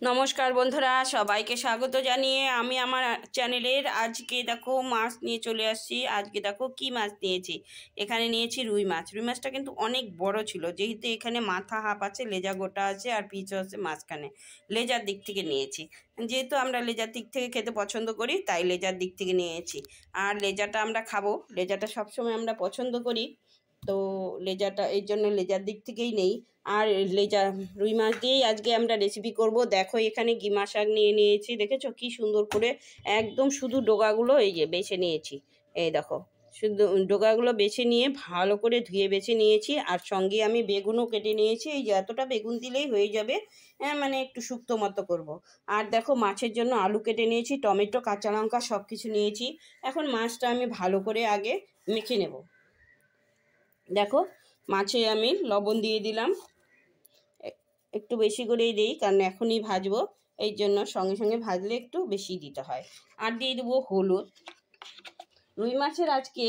নমস্কার বন্ধুরা, সবাইকে স্বাগত জানিয়ে আমি আমার চ্যানেলের আজকে দেখো মাছ নিয়ে চলে আসছি। আজকে দেখো কি মাছ নিয়েছি। এখানে নিয়েছি রুই মাছ। রুই মাছটা কিন্তু অনেক বড় ছিল, যেহেতু এখানে মাথা হাফ আছে, লেজা গোটা আছে আর পিছু আছে মাঝখানে। লেজার দিক থেকে নিয়েছি, যেহেতু আমরা লেজার দিক থেকে খেতে পছন্দ করি তাই লেজার দিক থেকে নিয়েছি। আর লেজাটা আমরা খাবো, লেজাটা সবসময় আমরা পছন্দ করি, তো লেজাটা এই জন্য লেজার দিক থেকেই নেই। আর লেজা রুই মাছ দিয়েই আজকে আমরা রেসিপি করব। দেখো এখানে গিমা শাক নিয়ে নিয়েছি, দেখেছো কি সুন্দর করে একদম শুধু ডোগাগুলো এই যে বেছে নিয়েছি। এই দেখো শুধু ডোগাগুলো বেছে নিয়ে ভালো করে ধুয়ে বেছে নিয়েছি। আর সঙ্গে আমি বেগুনও কেটে নিয়েছি, এই যে এতটা বেগুন দিলেই হয়ে যাবে, মানে একটু শুক্তো মতো করব। আর দেখো মাছের জন্য আলু কেটে নিয়েছি, টমেটো, কাঁচা লঙ্কা সব কিছু নিয়েছি। এখন মাছটা আমি ভালো করে আগে মেখে নেব। দেখো মাছে আমি লবণ দিয়ে দিলাম, একটু বেশি করেই দিই কারণ এখনই ভাজবো, এই জন্য সঙ্গে সঙ্গে ভাজলে একটু বেশি দিতে হয়। আর দিয়ে দেবো হলুদ। রুই মাছের আজকে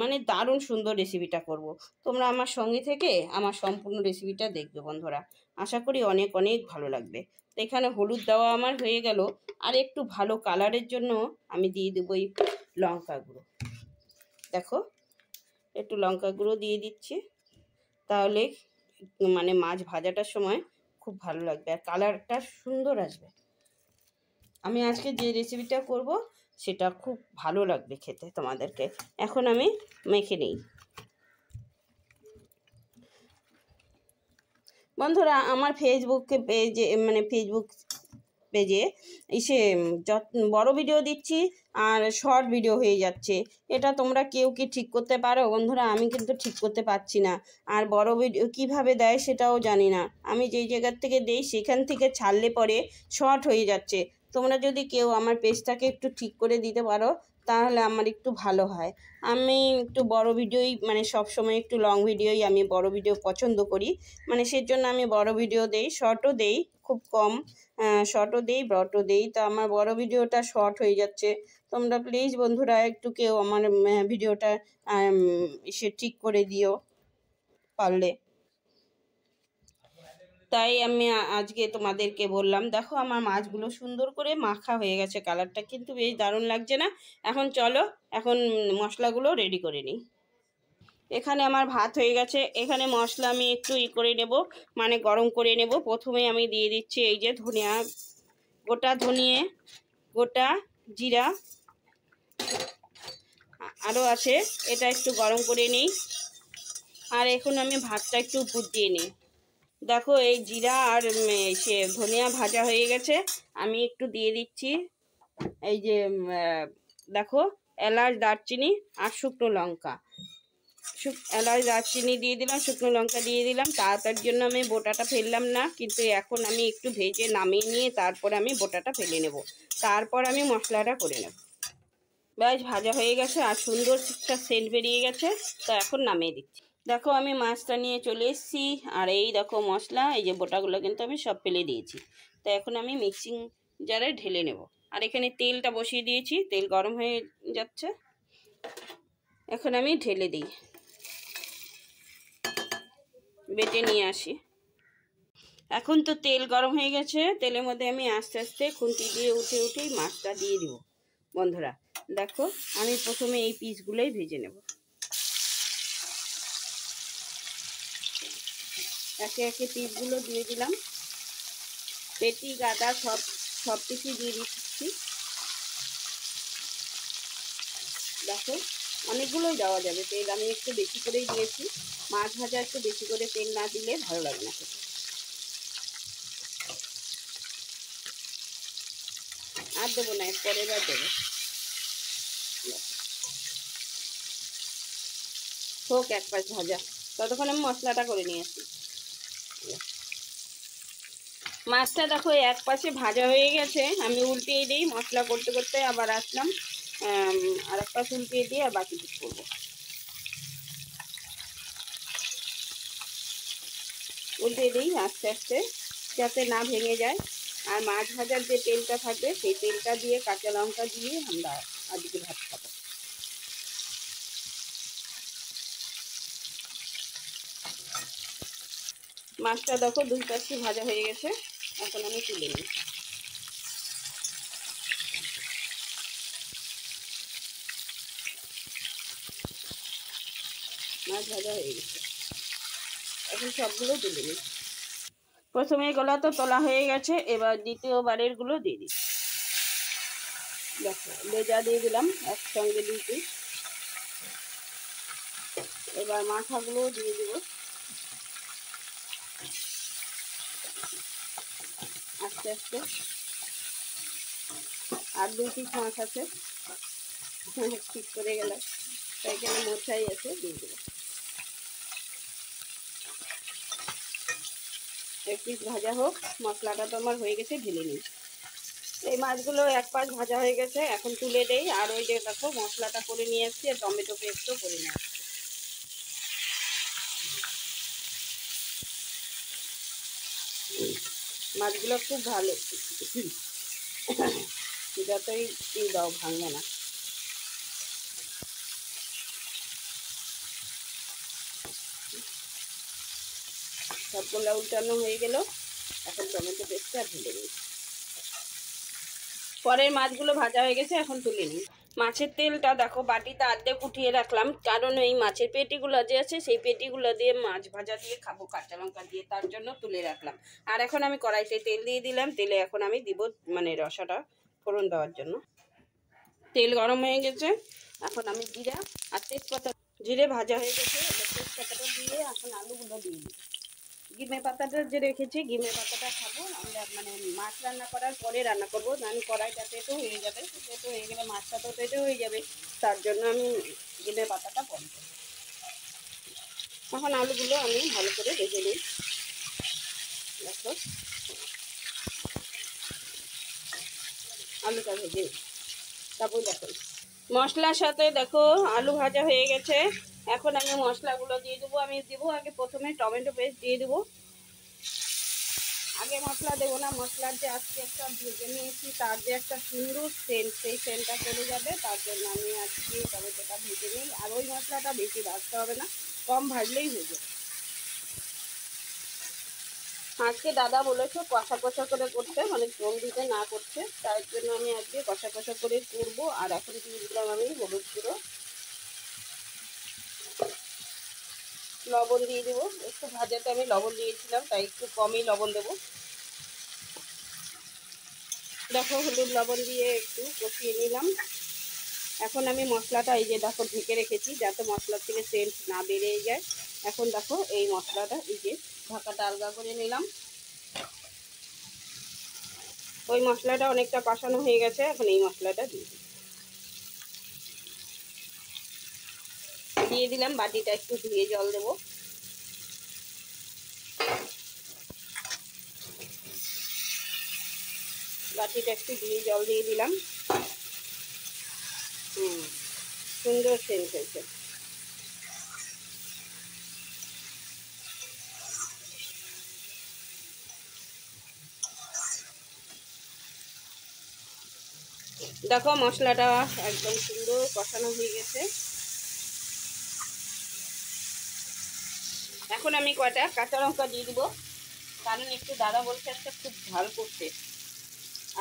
মানে দারুণ সুন্দর রেসিপিটা করব। তোমরা আমার সঙ্গে থেকে আমার সম্পূর্ণ রেসিপিটা দেখবে বন্ধুরা, আশা করি অনেক অনেক ভালো লাগবে। তো এখানে হলুদ দেওয়া আমার হয়ে গেল। আর একটু ভালো কালারের জন্য আমি দিয়ে দেবো এই লঙ্কা গুঁড়ো। দেখো একটু লঙ্কা গুঁড়ো দিয়ে দিচ্ছি, তাহলে মানে মাছ ভাজাটার সময় খুব ভালো লাগবে আর কালারটা সুন্দর আসবে। আমি আজকে যে রেসিপিটা করব সেটা খুব ভালো লাগবে খেতে তোমাদেরকে। এখন আমি মেখে নিই। বন্ধুরা আমার ফেসবুক পেজে এসে বড় ভিডিও দিচ্ছি আর শর্ট ভিডিও হয়ে যাচ্ছে। এটা তোমরা কেউ কি ঠিক করতে পারো বন্ধুরা? আমি কিন্তু ঠিক করতে পারছি না। আর বড় ভিডিও কীভাবে দেয় সেটাও জানি না। আমি যেই জায়গার থেকে দেই সেখান থেকে ছাড়লে পরে শর্ট হয়ে যাচ্ছে। তোমরা যদি কেউ আমার পেজটাকে একটু ঠিক করে দিতে পারো তাহলে আমার একটু ভালো হয়। আমি একটু বড় ভিডিওই মানে সব সময় একটু লং ভিডিওই আমি বড় ভিডিও পছন্দ করি, মানে সেজন্য আমি বড় ভিডিও দেই, শর্টও দেই খুব কম। শর্টও দেই, ব্রডও দেই, তো আমার বড় ভিডিওটা শর্ট হয়ে যাচ্ছে। তোমরা প্লিজ বন্ধুরা একটু কেউ আমার ভিডিওটা সে ঠিক করে দিও পারলে। তাই আমি আজকে তোমাদেরকে বললাম। দেখো আমার মাছগুলো সুন্দর করে মাখা হয়ে গেছে, কালারটা কিন্তু বেশ দারুণ লাগছে না? এখন চলো এখন মশলাগুলো রেডি করে নিই। এখানে আমার ভাত হয়ে গেছে, এখানে মশলা আমি একটু করে নেব, মানে গরম করে নেব। প্রথমে আমি দিয়ে দিচ্ছি এই যে ধনিয়া, গোটা ধনিয়ে, গোটা জিরা আরও আছে, এটা একটু গরম করে নিই। আর এখন আমি ভাতটা একটু উপর দিয়ে নিই। দেখো এই জিরা আর সে ধনিয়া ভাজা হয়ে গেছে, আমি একটু দিয়ে দিচ্ছি এই যে দেখো এলাচ, দারচিনি আর শুকনো লঙ্কা। এলাচ, দারচিনি দিয়ে দিলাম, শুকনো লঙ্কা দিয়ে দিলাম। তাড়াতাড়ির জন্য আমি বোটাটা ফেললাম না, কিন্তু এখন আমি একটু ভেজে নামিয়ে নিয়ে তারপর আমি বোটাটা ফেলে নেব, তারপর আমি মশলাটা করে নেব। বেশ ভাজা হয়ে গেছে আর সুন্দর একটা সেন্ট বেরিয়ে গেছে, তো এখন নামিয়ে দিচ্ছি। দেখো আমি মাছটা নিয়ে চলে এসেছি, আর এই দেখো মশলা, এই যে বোটাগুলো কিন্তু আমি সব ফেলে দিয়েছি। তো এখন আমি মিক্সিং জারে ঢেলে নেব। আর এখানে তেলটা বসিয়ে দিয়েছি, তেল গরম হয়ে যাচ্ছে, এখন আমি ঢেলে দিই, বেটে নিয়ে আসি। এখন তো তেল গরম হয়ে গেছে, তেলের মধ্যে আমি আস্তে আস্তে খুন্তি দিয়ে উঠেই মাছটা দিয়ে দিব। বন্ধুরা দেখো আমি প্রথমে এই পিসগুলোই ভেজে নেব, একে একে পিসগুলো দিয়ে দিলাম, পেটি গাদা সব কিছুই দিয়ে দিচ্ছি। দেখো অনেকগুলোই দেওয়া যাবে তেল, আমি একটু বেশি করেই দিয়েছি। মাছ ভাজা একটু বেশি করে তেল না দিলে ভালো লাগে না খেতে। আর দেবো না, পরের বার দেবো। হোক এক পাশ ভাজা, ততক্ষণ আমি মশলাটা করে নিয়ে আসি। মাছটা দেখো এক পাশে ভাজা হয়ে গেছে, আমি উল্টিয়ে দিই, মশলা করতে করতে আবার আসলাম, আর এক পাশ উল্টিয়ে দিয়ে আর বাকি কিছু করবো। উল্টিয়ে দিই আস্তে আস্তে যাতে না ভেঙে যায়। আর মাছ ভাজার যে তেলটা থাকবে সেই তেলটা দিয়ে কাঁচা লঙ্কা দিয়ে আমরা আজকে ভাত খাবো। মাছটা দেখো দুই পাশে ভাজা হয়ে গেছে, এখন আমি তুলে নিই। মাছ ভাজা হয়ে গেছে, এখন সবগুলো তুলে নিই। প্রথমে এগুলো তো তোলা হয়ে গেছে, এবার দ্বিতীয়বারের গুলো দিয়ে দিই। দেখো লেজা দিয়ে দিলাম একসঙ্গে 2 পিস। এবার মাথাগুলো দিয়ে দিব আস্তে আস্তে। আর 2 পিস মাছ আছে, ঠিক করে গেলাম, তাই এখানে মোছাই আছে, দিয়ে দেবো। 1 পিস ভাজা হোক, মশলাটা তো আমার হয়ে গেছে, ঢেলে নিই। এই মাছগুলো 1 পাশ ভাজা হয়ে গেছে, এখন তুলে দেই। আর ওই যে দেখো মশলাটা করে নিয়ে এসেছি, আর টমেটো পেস্টও করে নিয়ে আসছি। মাছগুলো খুব ভালো, যতই দাও ভাঙবে না। সবগুলো উল্টানো হয়ে গেল, এখন টমেটো পেস্টটা ঢেলে নিই। পরের মাছগুলো ভাজা হয়ে গেছে, এখন তুলে নিই। মাছের তেলটা দেখো বাটিতে আর্ধেক উঠিয়ে রাখলাম, কারণ এই মাছের পেটিগুলো যে আছে সেই পেটিগুলো দিয়ে মাছ ভাজা দিয়ে খাবো কাঁচা লঙ্কা দিয়ে, তার জন্য তুলে রাখলাম। আর এখন আমি কড়াইতে তেল দিয়ে দিলাম, তেলে এখন আমি দিব মানে রসাটা ফোড়ন দেওয়ার জন্য। তেল গরম হয়ে গেছে, এখন আমি জিরা আর তেজপাতা, জিরে ভাজা হয়ে গেছে, তেজপাতাটা দিয়ে এখন আলুগুলো দিয়ে দিই। গিমে পাতাটা যে রেখেছি, গিমে পাতাটা খাবো আমরা, মানে মাছ রান্না করার পরে রান্না করবো, আমি কড়াইটা তেতো হয়ে যাবে, তেতো হয়ে গেলে মাছটা তো তেতো হয়ে যাবে, তার জন্য আমি গিমে পাতাটা পরে করবো। এখন আলুগুলো আমি ভালো করে ভেজে নিই। দেখো আলুটা ভেজে তারপর দেখো মশলার সাথে দেখো আলু ভাজা হয়ে গেছে। এখন আমি মশলাগুলো দিয়ে দেবো। আমি দেবো আগে প্রথমে টমেটো পেস্ট দিয়ে দেবো, আগে মশলা দেবো না। মশলার যে আজকে একটা ভেজে নিয়েছি তার যে একটা সুন্দর সেন্ট, সেই সেন্টটা চলে যাবে, তার জন্য আমি আজকে টমেটোটা ভেজে নিই। আর ওই মশলাটা বেশি ভাজতে হবে না, কম ভাজলেই হয়ে যাবে। আজকে দাদা বলেছে কষা কষা করে করতে, মানে জল দিতে না করতে, তার জন্য আমি আজকে কষা কষা করে করবো। আর এখন দিয়ে দিলাম আমি হলুদ গুঁড়ো, লবণ দিয়ে দেবো। একটু ভাজাতে আমি লবণ দিয়েছিলাম, তাই একটু কমই লবণ দেবো। দেখো হলুদ লবণ দিয়ে একটু কষিয়ে নিলাম। এখন আমি মশলাটা এই যে দেখো ঢেকে রেখেছি, যাতে মশলার থেকে সেন্ট না বেরিয়ে যায়। এখন দেখো এই মশলাটা এই যে ঢাকাটা আলগা করে নিলাম। ওই মশলাটা অনেকটা কষানো হয়ে গেছে, এখন এই মশলাটা দিয়ে দিলাম। বাটিটা একটু ধুয়ে জল দেবো। বাটিটা একটু ধুয়ে জল দিয়ে দিলাম। সুন্দর সেন্ট হয়েছে। দেখো মশলাটা একদম সুন্দর কষানো হয়ে গেছে। এখন আমি কয়টা কাঁচা লঙ্কা দিয়ে দিব, কারণ একটু দাদা বলছে একটা খুব ঝাল করতে।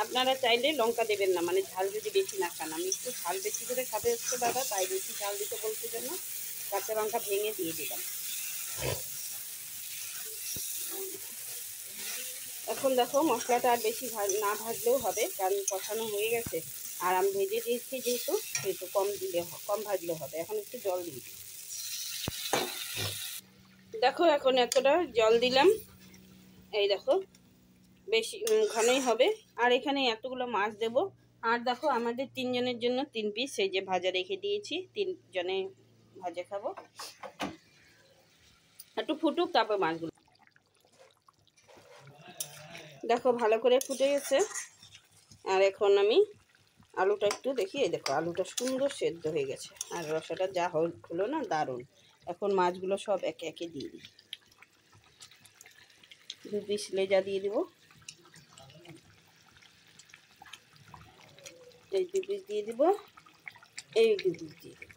আপনারা চাইলে লঙ্কা দেবেন না, মানে ঝাল যদি বেশি না খান। আমি একটু ঝাল বেশি করে খাবে হচ্ছে দাদা, তাই বেশি ঝাল দিতে বলতে জন্য কাঁচা লঙ্কা ভেঙে দিয়ে দিলাম। এখন দেখো মশলাটা আর বেশি না ভাজলেও হবে, কারণ কষানো হয়ে গেছে। আর আমি ভেজে দিয়েছি যেহেতু, সেহেতু কম ভাজলেও হবে। এখন একটু জল দিয়ে দিই। দেখো এখন এতটা জল দিলাম, এই দেখো বেশি ঘনই হবে। আর এখানে এতগুলো মাছ দেব। আর দেখো আমাদের 3 জনের জন্য 3 পিস এই যে ভাজা রেখে দিয়েছি, 3 জনে ভাজা খাবো। একটু ফুটুক তারপর মাছগুলো। দেখো ভালো করে ফুটে গেছে। আর এখন আমি আলুটা একটু দেখি, এই দেখো আলুটা সুন্দর সেদ্ধ হয়ে গেছে, আর রসাটা যা হলো না দারুণ। এখন মাছগুলো সব একে একে দিয়ে দিই। 2 পিস লেজা দিয়ে দিব, এই 2 পিস দিয়ে দিব, এই 2 পিস দিয়ে দিব।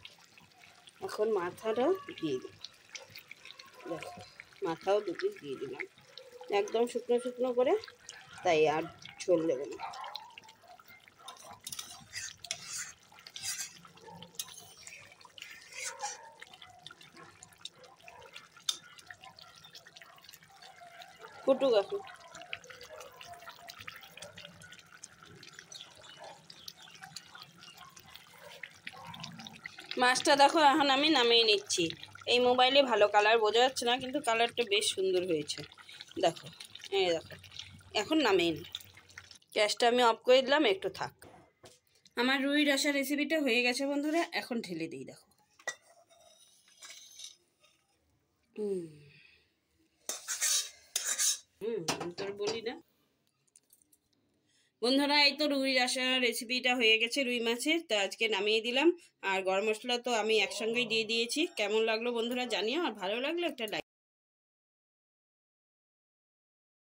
এখন মাথাটা দিয়ে দিব, দেখো মাথাও 2 পিস দিয়ে দিলাম। একদম শুকনো শুকনো করে তাই আর ঝোল দেবো না। কুটু কাকু মাছটা দেখো এখন আমি নামিয়ে নিচ্ছি। এই মোবাইলে ভালো কালার বোঝা যাচ্ছে না, কিন্তু কালারটা বেশ সুন্দর হয়েছে। দেখো, এই দেখো, এখন নামিয়ে নিই। গ্যাসটা আমি অফ করে দিলাম, একটু থাক। আমার রুই রসা রেসিপিটা হয়ে গেছে বন্ধুরা, এখন ঢেলে দিই। দেখো, তোর বলি না বন্ধুরা, এই তো রুই রসা রেসিপিটা হয়ে গেছে রুই মাছের। তো আজকে নামিয়ে দিলাম। আর গরম মশলা তো আমি একসঙ্গেই দিয়ে দিয়েছি। কেমন লাগলো বন্ধুরা জানিও, আর ভালো লাগলো একটা লাইক।